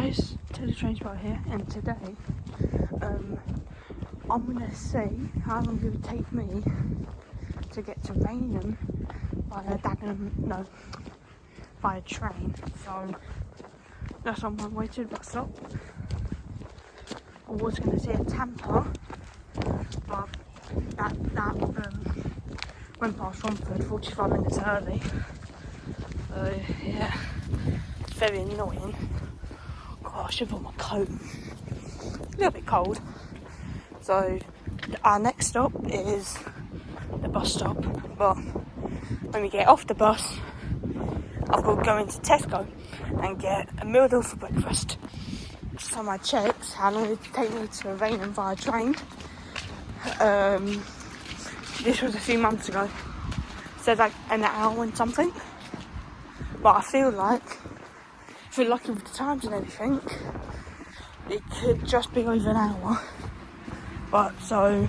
guys, Teddy Train Spot here, and today I'm gonna see how long it would take me to get to Rainham via via train. So that's on my way to the bus stop. I was gonna see a Tampa, but that went past Romford 45 minutes early. So yeah, it's very annoying. Oh, I should put my coat. A little bit cold. So our next stop is the bus stop, but when we get off the bus, I've got to go into Tesco and get a meal deal for breakfast. So I checked how long it would take me to Rainham via train. This was a few months ago. It said like an hour and something. But I feel like, if we're lucky with the times and everything, it could just be over an hour. But so,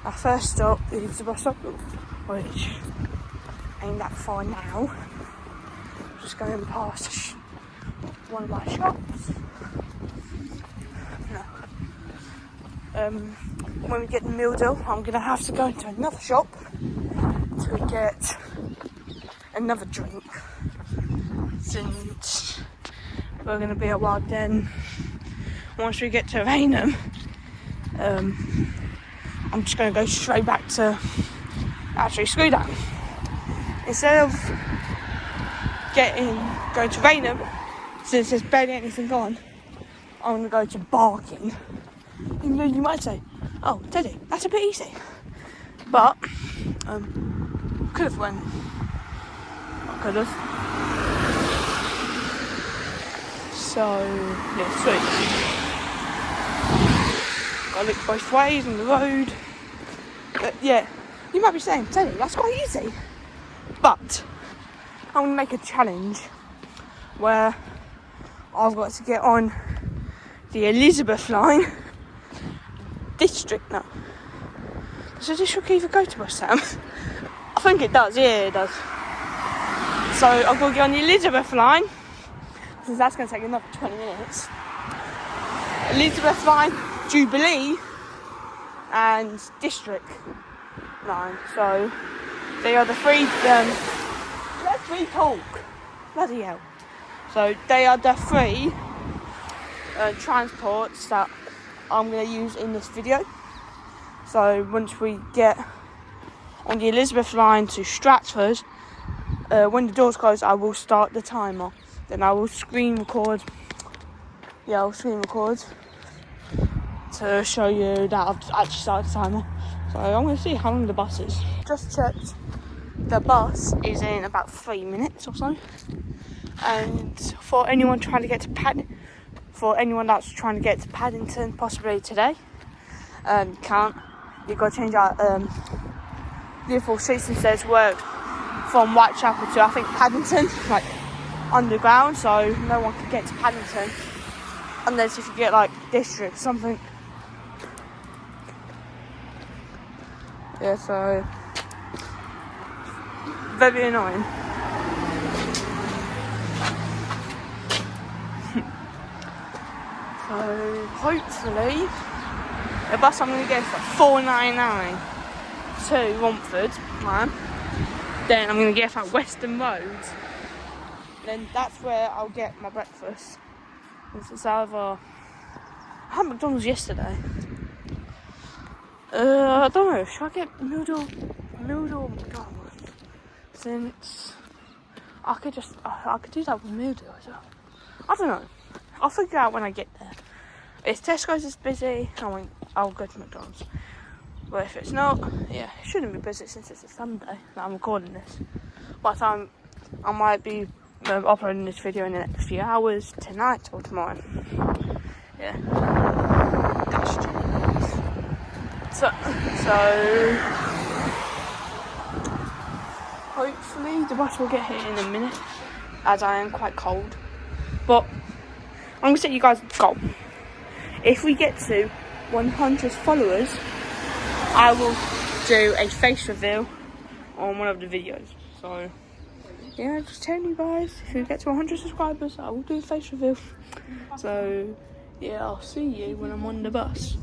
our first stop is the bus stop, which ain't that far now. Just going past one of my shops. No. When we get the meal deal, I'm gonna have to go into another shop to get another drink, since we're gonna be a while. Then once we get to Rainham, I'm just gonna go straight back to screw that. Instead of going to Rainham, since there's barely anything on, I'm gonna go to Barking. Even though you might say, oh Teddy, that's a bit easy, but could have went. I could have. So yeah, sweet. Gotta look both ways on the road. Yeah, you might be saying, Teddy, that's quite easy. But I'm gonna make a challenge where I've got to get on the Elizabeth line. District now. Does the district even go to West Ham? I think it does, yeah it does. So I've got to get on the Elizabeth line, since that's going to take another 20 minutes. Elizabeth line, Jubilee, and District line. So they are the three. Let me talk. Bloody hell. So they are the three transports that I'm going to use in this video. So once we get on the Elizabeth line to Stratford, when the doors close, I will start the timer. Then I will screen record. Yeah, I'll screen record to show you that I've actually started the timer. So I'm going to see how long the bus is. Just checked. The bus is in about 3 minutes or so. And for anyone trying to get to that's trying to get to Paddington, possibly today, can't. You've got to change out Liverpool streets instead to work from Whitechapel to, I think, Paddington, like underground, so no one can get to Paddington unless if you get like District something. Yeah, so very annoying. So hopefully the bus I'm going to get for £4.99 to Romford, man. Then I'm going to get at Western Road. Then that's where I'll get my breakfast. It's either, I had McDonald's yesterday. I don't know. Should I get noodle McDonald's? Since I could do that with noodle as well. I don't know. I'll figure out when I get there. If Tesco's is busy, I'll go to McDonald's. But if it's not, yeah, it shouldn't be busy since it's a Sunday that I'm recording this. By the time I might be uploading this video in the next few hours, tonight or tomorrow. Yeah. That's genius. So hopefully the bus will get here in a minute, as I am quite cold. But I'm going to set you guys a goal. If we get to 100 followers, I will do a face reveal on one of the videos. So yeah, just telling you guys, if we get to 100 subscribers, I will do a face reveal. So yeah, I'll see you when I'm on the bus.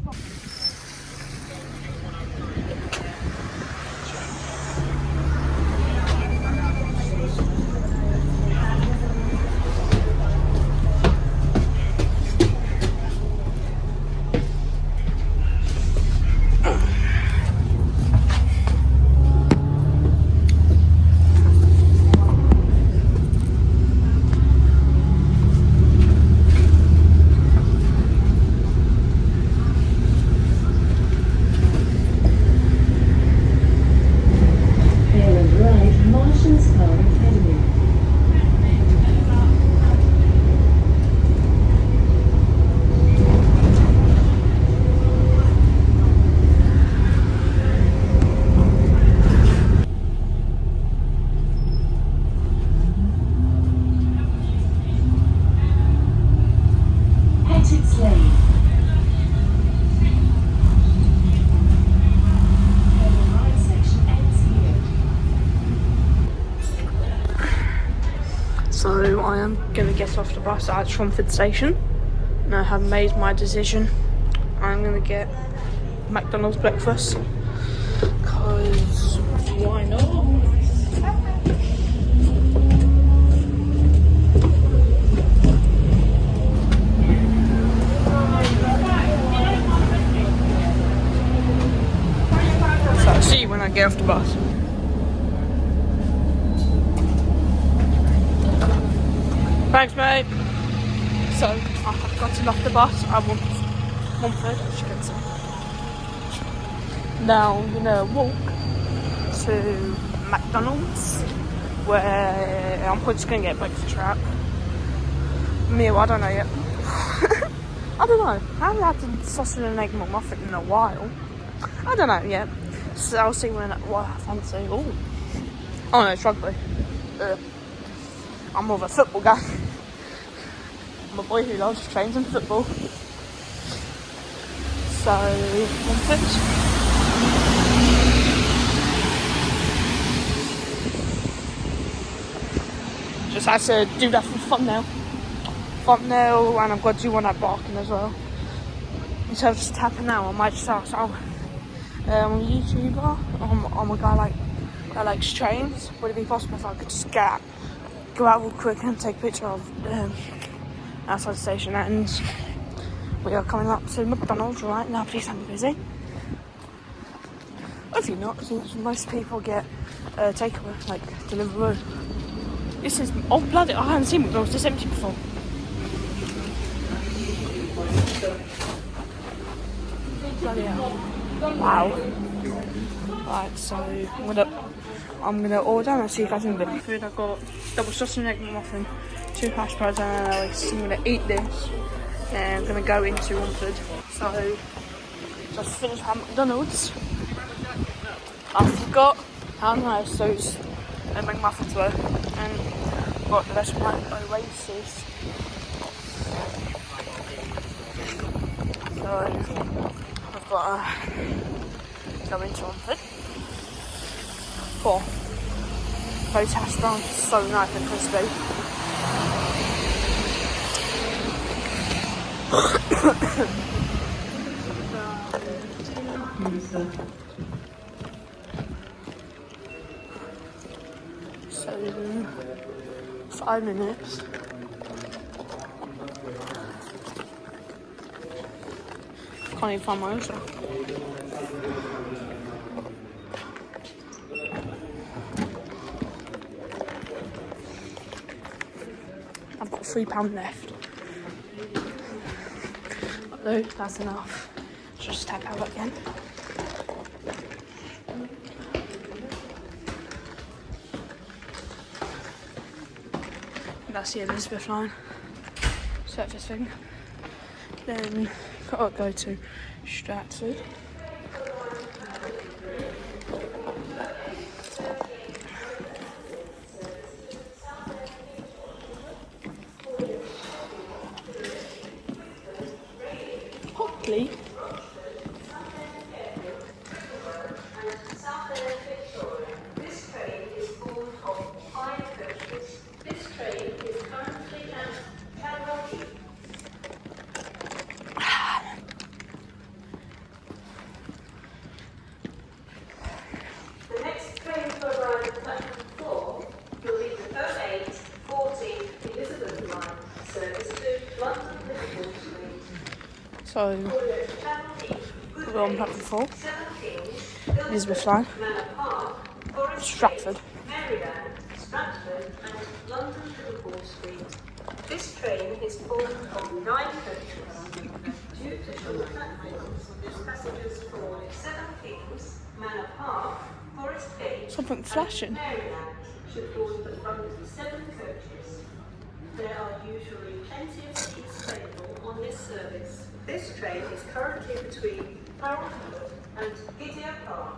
So I am going to get off the bus at Romford station, and I have made my decision. I'm going to get McDonald's breakfast, because why not? So I'll see you when I get off the bus. Thanks, mate. So I have gotten off the bus. I want Romford, as you can see. Now I'm gonna walk to McDonald's, where I'm just gonna get breakfast wrap. Meal, I don't know yet. I don't know. I haven't had the sausage and egg muffin in a while. I don't know yet. So I'll see what I fancy. Oh no, it's rugby. I'm more of a football guy. I'm a boy who loves trains and football. So, Romford. Just had to do that for thumbnail, and I've got to do one at Barking as well. Instead of just tapping now, I might just ask, I'm a YouTuber, I'm a guy that likes trains. Would it be possible if I could just go out real quick and take a picture of outside the station? And we are coming up to McDonald's right now. Please don't be busy. Hopefully not, since most people get takeaway, like Deliveroo. This is bloody. I haven't seen McDonald's this empty before. Bloody hell. Wow. Right, so I'm gonna order and see if I can get food. I've got double sausage and egg muffin, 2 hash browns and an Alex. I'm gonna eat this and I'm gonna go into Romford. So just finished at McDonald's. I forgot how nice those McMuffins were, and got the rest of my Oasis. So I've got to go into Romford for those hash browns, so nice and crispy. So 5 minutes. Can't even find my own stuff. I've got £3 left. Although that's enough. Just tap out again. That's the Elizabeth line. Surface thing. Then gotta go to Stratford. Hopefully. So we're on platform 4, Elizabeth line, Stratford. This train is formed of 9 coaches. Due to short platforms, passengers for Seven Kings, Manor Park, Forest Gate, Something flashing. and Maryland should board the front 7 coaches. There are usually plenty of seats available on this service. This train is currently between Romford and Gideon Park.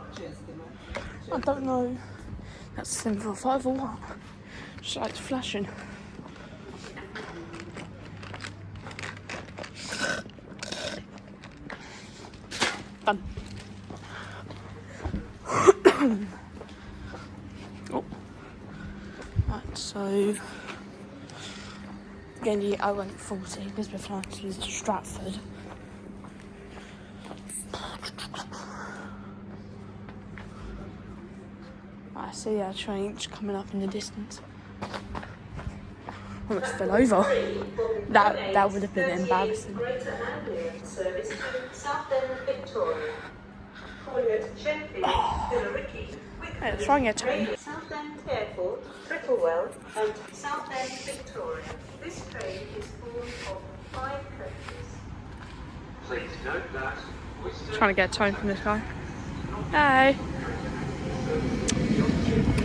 I don't know. That's 745 or what? Just like flashing. Done. Oh. Right, so again, the I-140, Elizabeth line to Stratford. I see our train coming up in the distance. Almost fell over. That would have been embarrassing. Greater Anglia service to Southend, Victoria. Collier, Sheffield, Billericay, Hey, let's try and get a train. Southend Airport, Brittlewell, and Southend, Victoria. This train is formed of 5 coaches. Please note that Trying to get a tone from this guy. Hey.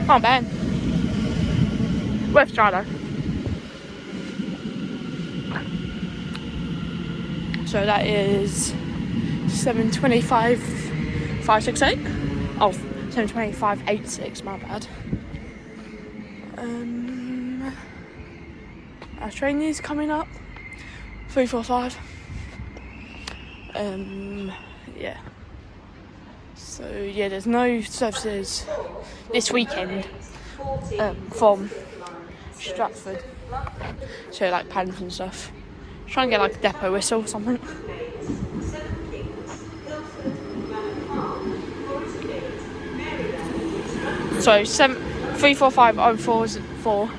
Oh man. Worth a try though. So that is 725 568. Oh, 725 86, my bad. Our train is coming up. 345. Yeah. So yeah, there's no services this weekend from Stratford. So like Paddington and stuff. Try and get like a depot whistle or something. So 34504 is 4.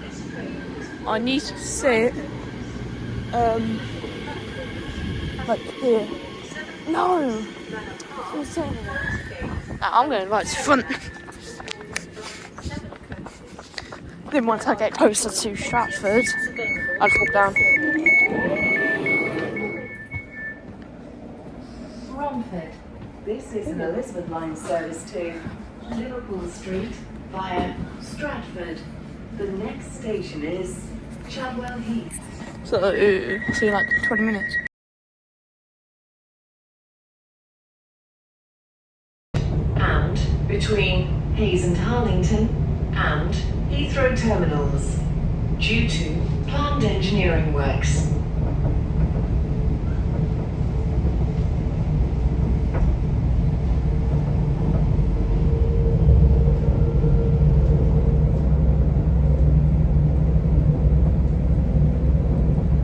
I need to sit like here. No. I'm going right to front. Then once I get closer to Stratford, I'll walk down. Romford. This is an Elizabeth line service to Liverpool Street via Stratford. The next station is Chadwell Heath. So, see you like 20 minutes. And between Hayes and Harlington and Heathrow terminals, due to planned engineering works.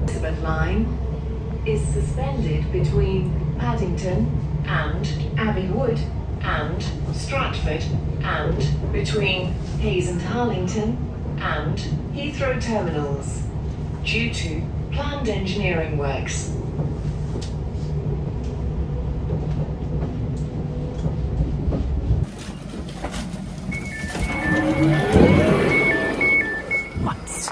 Elizabeth line is suspended between Paddington and Abbey Wood and Stratford, and between Hayes and Harlington and Heathrow terminals, due to planned engineering works.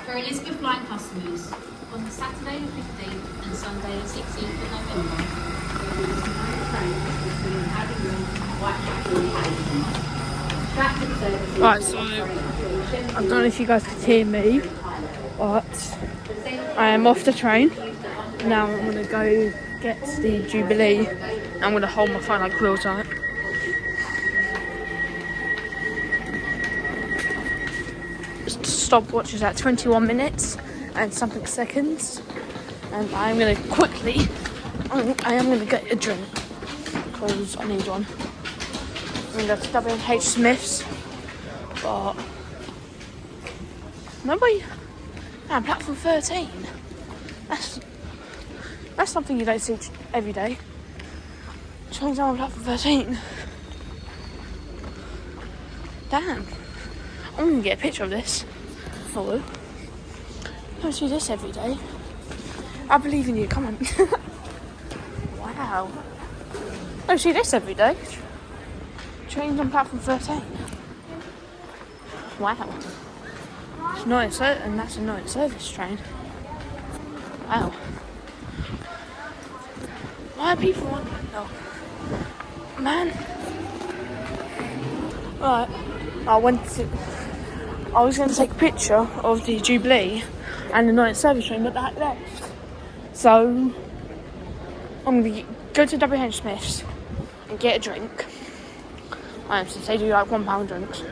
For Elizabeth line customers, on Saturday the 15th and Sunday the 16th of November, there will be 9 trains between Abbey Wood and Whitechapel and Paddington. Stratford services Right, so I don't know if you guys can hear me, but I am off the train. Now I'm going to go get the Jubilee. I'm going to hold my phone like real tight. Stopwatch is at 21 minutes and something seconds, and I'm going to quickly, I am going to get a drink because I need one. I'm going to go to WH Smith's, but nobody, man, platform 13, that's something you don't see every day. Trains on platform 13. Damn, I'm going to get a picture of this. Hello. Don't see this every day. I believe in you, come on. Wow. Wow. I see this every day. Trains on platform 13. Wow. It's not and that's a night service train. Wow. Why are people on that? Oh. Man. Right. I was going to take a picture of the Jubilee and the night service train, but that left. So I'm going to go to WH Smith's and get a drink. Since they do like £1 drinks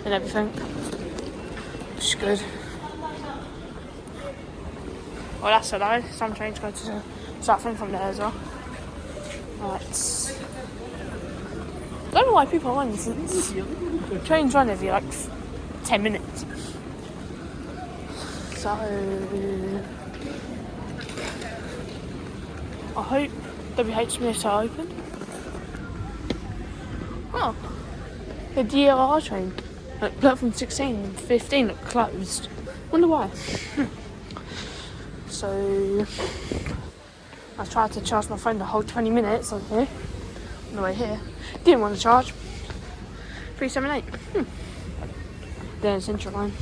and everything. Which is good. Well, that's a lie. Some trains go to Southend from there as well. Right. I don't know why people are running since trains run every like 10 minutes. So I hope WH Smiths are open. Oh, the DLR train, like platform 16 and 15 look closed. Wonder why. So I tried to charge my phone the whole 20 minutes on here, on the way here. Didn't want to charge. 378. Then Central Line.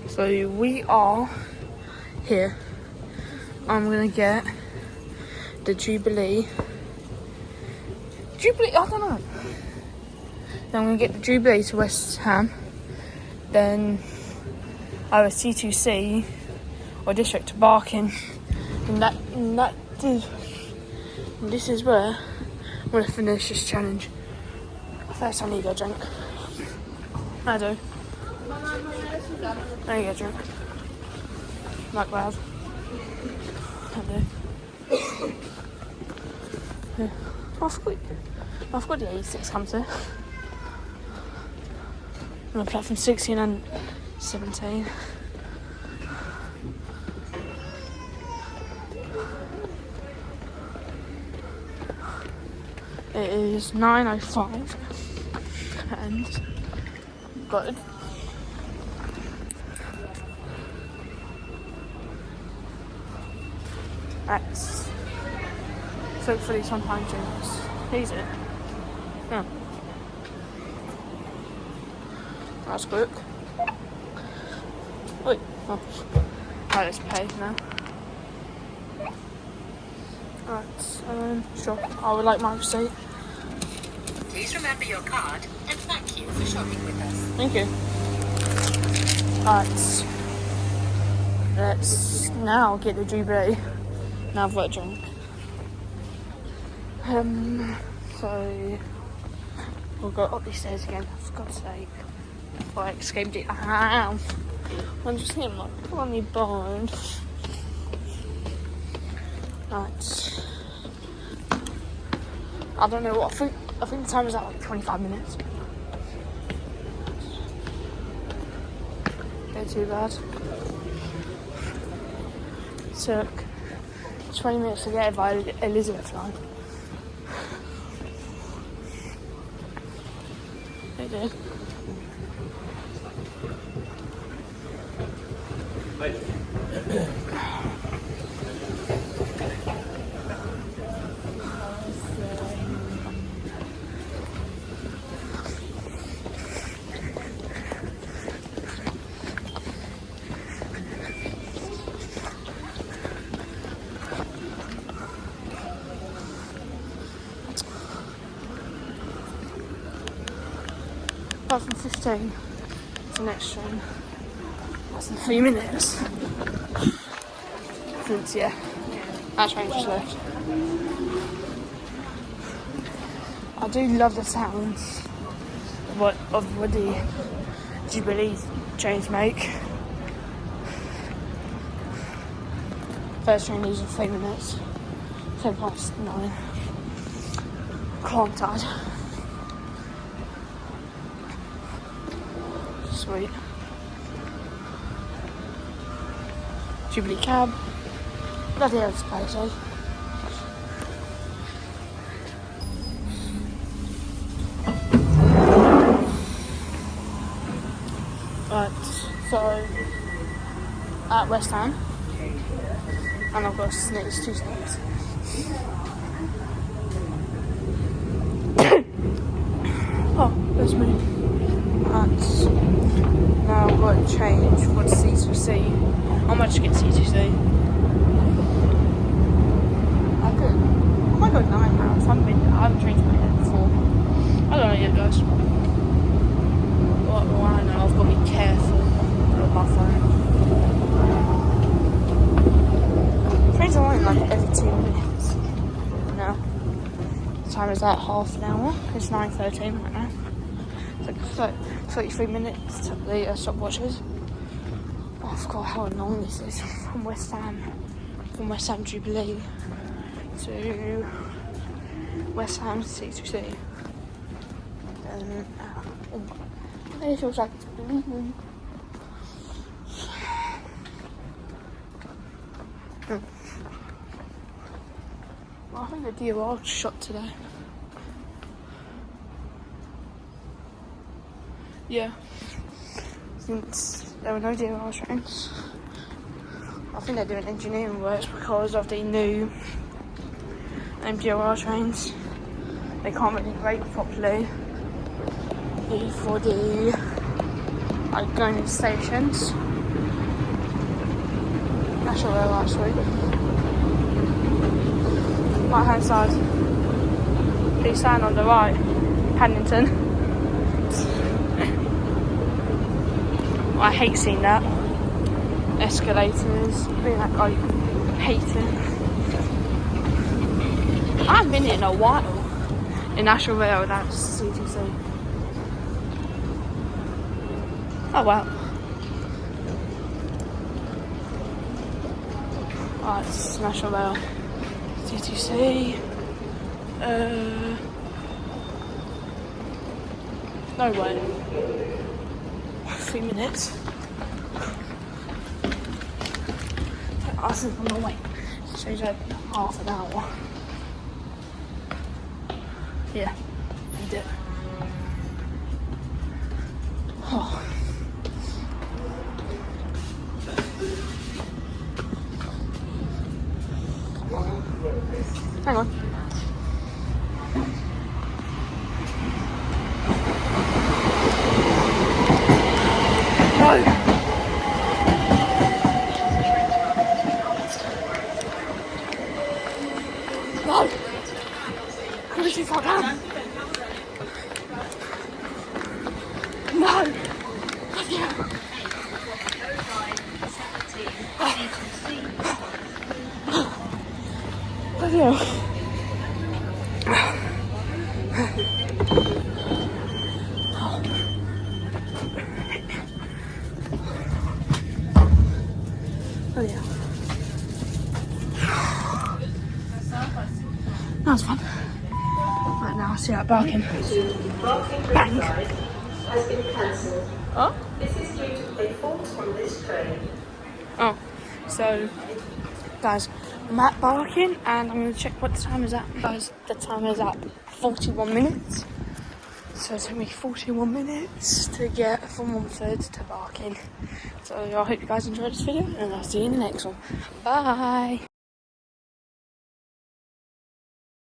So we are here. I'm gonna get the Jubilee. I don't know. Then I'm gonna get the Jubilee to West Ham. Then either C2C or District to Barking. And this is where I'm gonna finish this challenge. First I need a drink. I do. I need a drink. Like that. I do. Yeah. I forgot the A6 comes here. I'm on platform 16 and 17. It is 9:05 and good. That's so hopefully sometime drinks. He's it. Yeah. That's quick. Wait. Oh. Right, let's pay now. Right, sure. I would like my receipt. Please remember your card and thank you for shopping with us. Thank you. Right. Let's now get the Jubilee. Now I've got a drink. So we'll go up these stairs again, for God's sake. Before I escaped it. I'm just hitting my funny bone. Right. I don't know what I think the time is at like 25 minutes. Not too bad. Took 20 minutes to get it by Elizabeth line. It did. Apart from 15, it's the next train. That's in 3 minutes. Since, yeah, that train just left. I do love the sounds of what the Jubilee trains make. First train leaves in 3 minutes. 9:10. Can't tired. Sweet. Jubilee cab. Bloody hell, it's crazy. at West Ham. And I've got snakes, 2 snakes. Oh, that's me. That's now I've got to change for the C2C. How much to get C2C? I might go £9. I haven't changed my head before. I don't know yet, guys. Well, I know I've got to be careful with my phone. Trains are only like every 2 minutes now. What time is that? Half an hour? It's 9:13 right now. It's like 33 minutes to the stopwatches. Oh, I forgot how long this is from West Ham Jubilee to West Ham C2C. It feels like it's bleeding. Well, I think the DOR shot today. Yeah. Since there were no DOR trains. I think they're doing engineering works because of the new DOR trains. They can't really brake properly for the going into stations. National Rail actually. Right hand side. Please stand on the right. Paddington. I hate seeing that. Escalators. I hate it. I haven't been in a while. In National Rail, that's CTC. Oh wow. Oh, it's National Rail. CTC. No way. 3 minutes. I think on the way. So it's like half an hour. Yeah, you did. Oh. Hang on. No. No. I'm too far down. No. Yeah. Bloody hell. Oh yeah. That was fun. Right now I see that barking. Bang. Has been cancelled. Oh? This is due to a fault on this train. Oh. So, guys, I'm at Barking and I'm going to check what the time is at. Guys, the time is at 41 minutes. So it took me 41 minutes to get from Romford to Barking. So I hope you guys enjoyed this video and I'll see you in the next one. Bye!